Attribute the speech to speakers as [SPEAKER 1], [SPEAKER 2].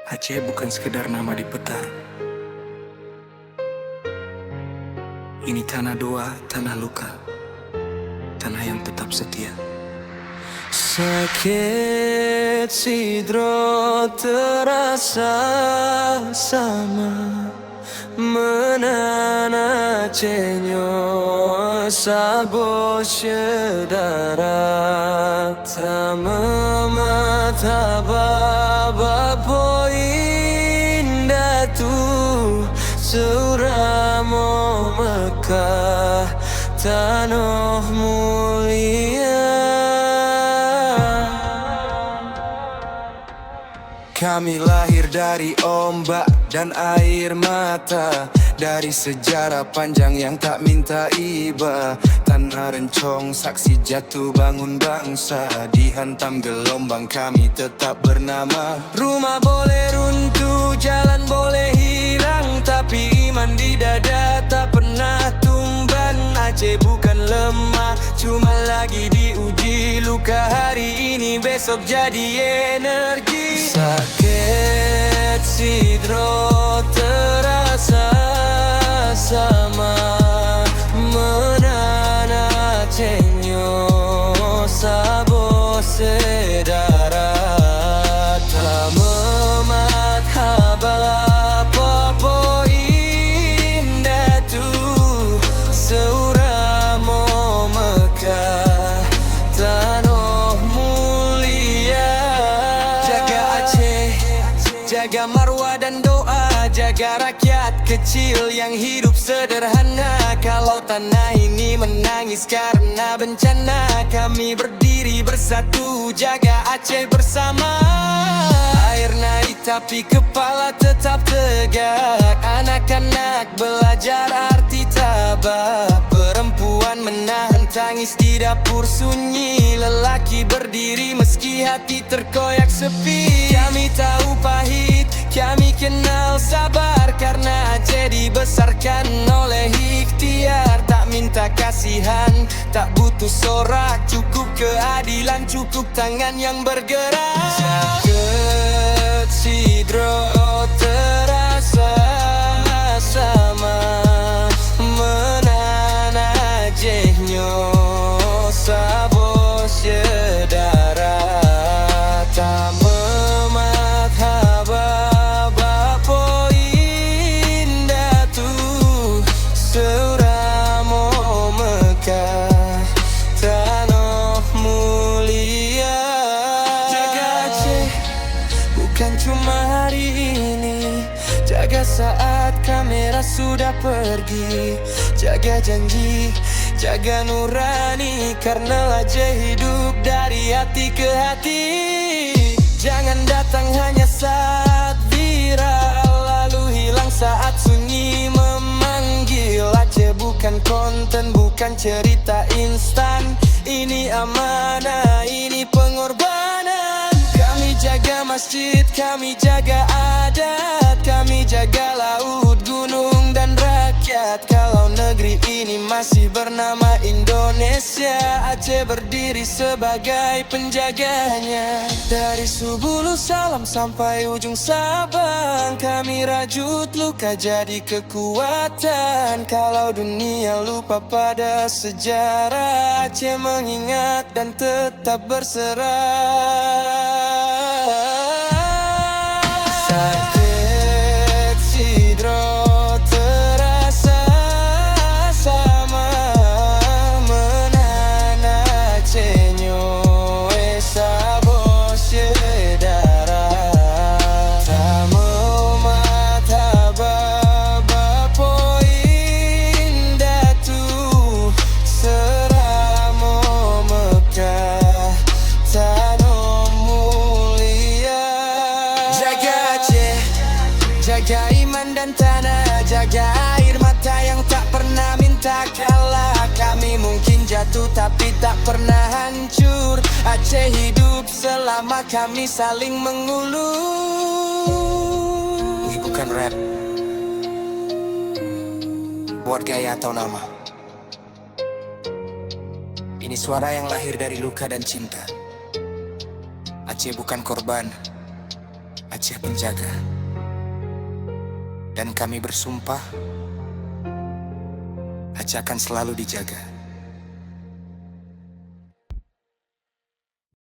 [SPEAKER 1] Aceh bukan sekedar nama di peta. Ini tanah doa, tanah luka, tanah yang tetap setia. Sakit sidro terasa sama menana cenyo sabo syedara tama mata baba indah tu suramo Mekah tanah mulia. Kami lahir dari ombak dan air mata, dari sejarah panjang yang tak minta iba. Tanah rencong saksi jatuh bangun bangsa, dihantam gelombang kami tetap bernama. Rumah boleh runtuh, jalan boleh hilang, tapi iman di dada tak pernah tumban. Aceh bukan lemah, cuma lagi diuji. Luka hari ini besok jadi energi. Sakit sidro terasa sama menana cenyo sabo sedara tak memat haba popo indah tu seuramo Mekah tanah mulia. Jaga Aceh, jaga marwah dan doa, jaga rakyat kecil yang hidup sederhana. Kalau tanah ini menangis karena bencana, kami berdiri bersatu, jaga Aceh bersama. Air naik tapi kepala tetap tegak, anak-anak belajar arti tabah. Perempuan menahan tangis di dapur sunyi, lelaki berdiri meski hati terkoyak sepi. Kami tahu pahit, kami kenal sabar, karena Aceh dibesarkan oleh ikhtiar. Tak minta kasihan, tak butuh sorak, cukup keadilan, cukup tangan yang bergerak. Sakit sidro terasa sama menana Acehnya sabo syedara tak memat haba bapo indah tu seuramo Mekah tanah mulia. Jaga Aceh bukan cuma hari ini, jaga saat kamera sudah pergi. Jaga janji, jaga nurani, karena Aceh hidup dari hati ke hati. Jangan datang hanya saat viral, lalu hilang saat sunyi memanggil. Aceh bukan konten, bukan cerita instan, ini amanah, ini pengorbanan. Kami jaga masjid, kami jaga adat, kami jaga laut, gunung dan rakyat. Kalau negeri ini masih bernama Indonesia, Aceh berdiri sebagai penjaganya. Dari Subulu Salam sampai ujung Sabang, kami rajut luka jadi kekuatan. Kalau dunia lupa pada sejarah, Aceh mengingat dan tetap berserah. Sakit sidro terasa sama menana cenyo sabo syedara tak memat haba bapo indah tu seramo Mekah tanah mulia. Jaga Aceh, jaga iman dan tanah, jaga air mata yang tak pernah minta kalah. Kami mungkin jatuh tapi tak pernah hancur. Aceh hidup selama kami saling mengulur. Ini bukan rap buat gaya atau nama. Ini suara yang lahir dari luka dan cinta. Aceh bukan korban, Aceh penjaga. Dan kami bersumpah, Aceh akan selalu dijaga.